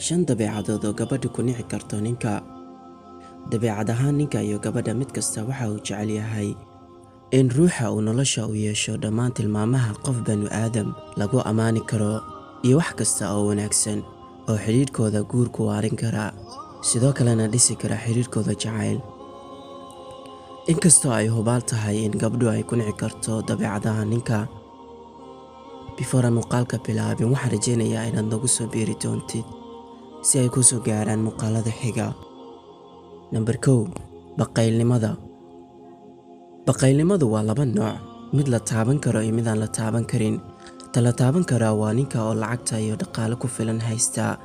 shan dabeecadood oo gabadhu ku nici karto ninka. dabeecad ahaan ninka iyo gabadha mid kasta waxa uu jecel yahay in ruuxa uu nolosha u yeesho dhammaan tilmaamaha qof banu aadam lagu ammaani karo iyo wax kasta oo wanaagsan oo xidhiidhkooda guur ku waarin kara, sidoo kalena dhisi kara xidhiidhkooda jacayl. inkastoo ay hubaal tahay in gabdhu ay ku nici karto dabeecadaha ninka, before muuqaalka bilaabin waxaan rajaynayaa inaad nagu soo biiri doontid si ay ku soo gaaraan muuqaalada xiga. Number 1. Baqaylnimada. Baqaylnimadu waa laba nooc, mid la taaban karo iyo mid aan la taaban karin. Ta la taaban karaa waa ninka oo lacagta iyo dhaqaale ku filan haysta,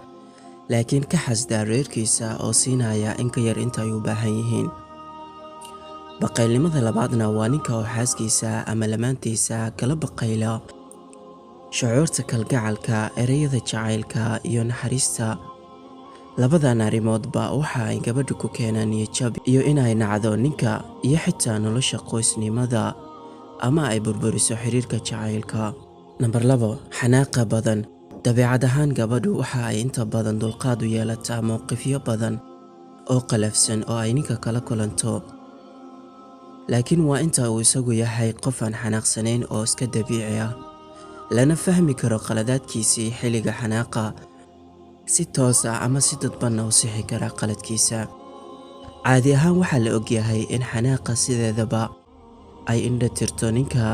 laakiin ka xasdaa reerkiisa oo siinaya in ka yar inta ay u baahan yihiin. Baqaylnimada labaadna waa ninka oo xaaskiisa ama lamaantiisa kala baqayla shucuurta kalgacalka, ereyada jacaylka iyo naxariista. labadan arrimoodba waxa ay gabadhu ku keenaan niyad-jab iyo inay nacdo ninka iyo xitaa nolosha qoysnimada ama ay burburiso xiriirka jacaylka. Number 2. Xanaaqa badan. dabeecad ahaan gabadhu waxa ay inta badan dulqaad u yeelataa mowqifyo badan oo qalafsan oo ay ninka kala kulanto, laakiin waa inta uu isagu yahay qof aan xanaaqsanayn oo iska dabiici ah, lana fahmi karo qaladaadkiisii xilliga xanaaqa, si toos ah ama si dadbanna u sixi kara qaladkiisa. caadi ahaan waxaa la ogyahay in xanaaqa sideedaba ay indha tirto ninka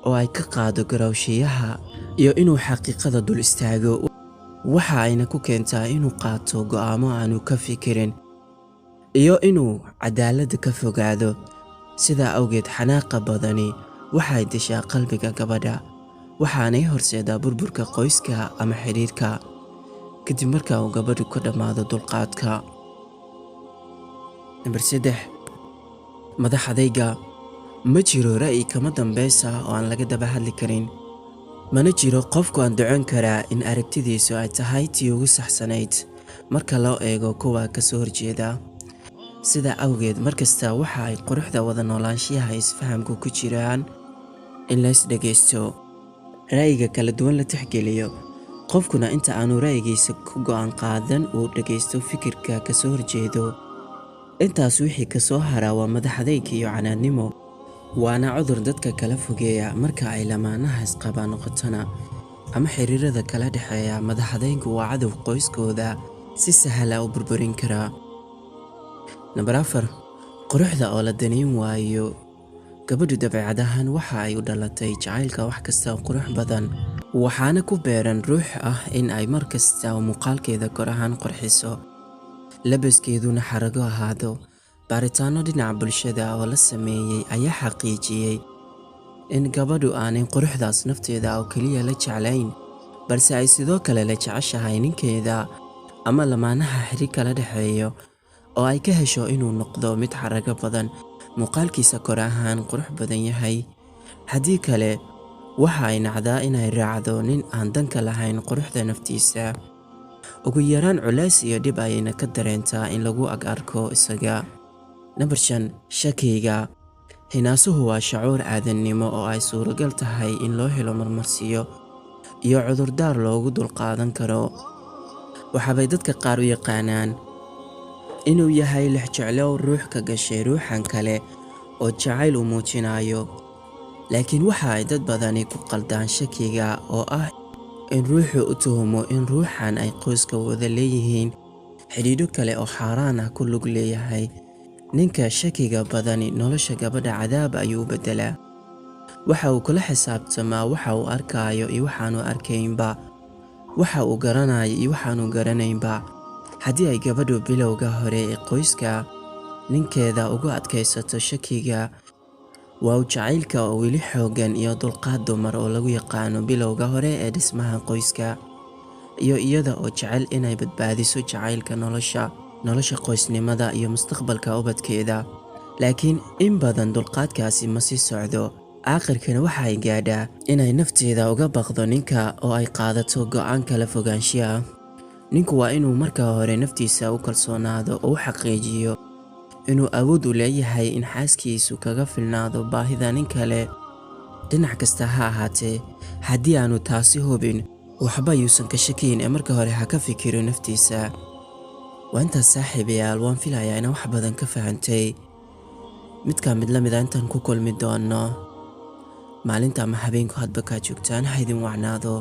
oo ay ka qaado garowshiyaha iyo inuu xaqiiqada dul istaago, waxa ayna ku keentaa inuu qaato go'aamo aanu ka fikirin iyo inuu cadaaladda ka fogaado. sidaa awgeed xanaaqa badani waxay dishaa qalbiga gabadha, waxaanay horseedaa burburka qoyska ama xidhiirka kadib marka uu gabadhu ka dhammaado dulqaadka. Number 3. Madax adayga. ma jiro ra'yi kama dambaysa oo aan laga daba hadli karin, mana jiro qofku aan ducoon karaa in aragtidiisu ay tahay tii ugu saxsanayd marka loo eego kuwa ka soo horjeeda. sidaa awgeed markasta waxa ay quruxda wada noolaanshiyaha isfahamku ku jiraan in la isdhegaysto, ra'yiga kala duwan la tixgeliyo, qofkuna inta aanu ra'yigiisa ku go'aan qaadan uu dhegaysto fikirka ka soo horjeedo. intaas wixii ka soo haraa waa madax adayg iyo canaannimo, waana cudur dadka kala fogeeya marka ay lamaanaha isqabaan noqotona ama xiriirada kala dhexeeya. madax adaygu waa cadow qoyskooda si sahla u burburin karaa. Number 4. Quruxda oo la danayn waayo. gabadhu dabeecadahan waxa ay u dhalatay jacaylka wax kasta oo qurux badan, waxaana ku beeran ruux ah in ay mar kasta muuqaalkeeda kor ahaan qurxiso, labaskeeduna xarago ahaado. baaritaano dhinaca bulshada oo la sameeyey ayaa xaqiijiyey in gabadhu aanay quruxdaas nafteeda oo keliya la jeclayn, balse ay sidoo kale la jeceshahay ninkeeda ama lamaanaha xiriir kala dhexeeyo, oo ay ka hesho inuu noqdo mid xarago badan, muuqaalkiisa kor ahaan qurux badan yahay. haddii kale waxa ay nacdaa inay raacdo nin aan danka lahayn quruxda naftiisa. ugu yaraan culays iyo dhib ayayna ka dareentaa in lagu ag arko isaga. Number 5. Shakiga. hinaasuhu waa shucuur aadannimo oo ay suuragal tahay in loo helo marmarsiyo iyo cudurdaar loogu dulqaadan karo. waxaabay dadka qaar u yaqaanaan inuu yahay lexjeclow ruux ka gashay ruuxan kale oo jacayl u muujinayo, laakiin waxa ay dad badani ku qaldaan shakiga oo ah in ruuxu u tuhumo in ruuxan ay qoyska wada leeyihiin xidhiidho kale oo xaaraan ah ku lug leeyahay. ninka shakiga badani nolosha gabadha cadaab ayuu u beddelaa. waxa uu kula xisaabtamaa waxa uu arkaayo iyo waxaanu arkaynba, waxa uu garanayo iyo waxaanu garanaynba. haddii ay gabadhu bilowga hore ee qoyska ninkeeda ugu adkaysato shakiga, waa u jacaylka oo weli xooggan iyo dulqaad dumar oo lagu yaqaano bilowga hore ee dhismaha qoyska, iyo iyada oo jecel inay badbaadiso jacaylka nolosha qoysnimada iyo mustaqbalka ubadkeeda. laakiin in badan dulqaadkaasi ma sii socdo, aakhirkana waxa ay gaadhaa inay nafteeda uga baqdo ninka oo ay qaadato go'aan kala fogaanshiya. ninku waa inuu marka hore naftiisa u kalsoonaado oo u xaqiijiyo inuu awood u leeyahay in xaaskiisu kaga filnaado baahida nin kale dhinac kasta ha ahaatee. haddii aanu taasi hubin, waxba yuusan ka shakiyin ee marka hore ha ka fikiro naftiisa. waa intaas saaxiibayaal, waan filayaa inaan wax badan ka fahantay midkaa mid la mid a intaan ku kulmi doono maalinta ama habeenku hadba kaa joogtaan ha idin wacnaado.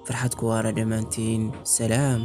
farxad ku waara dhammaantiin. salaam.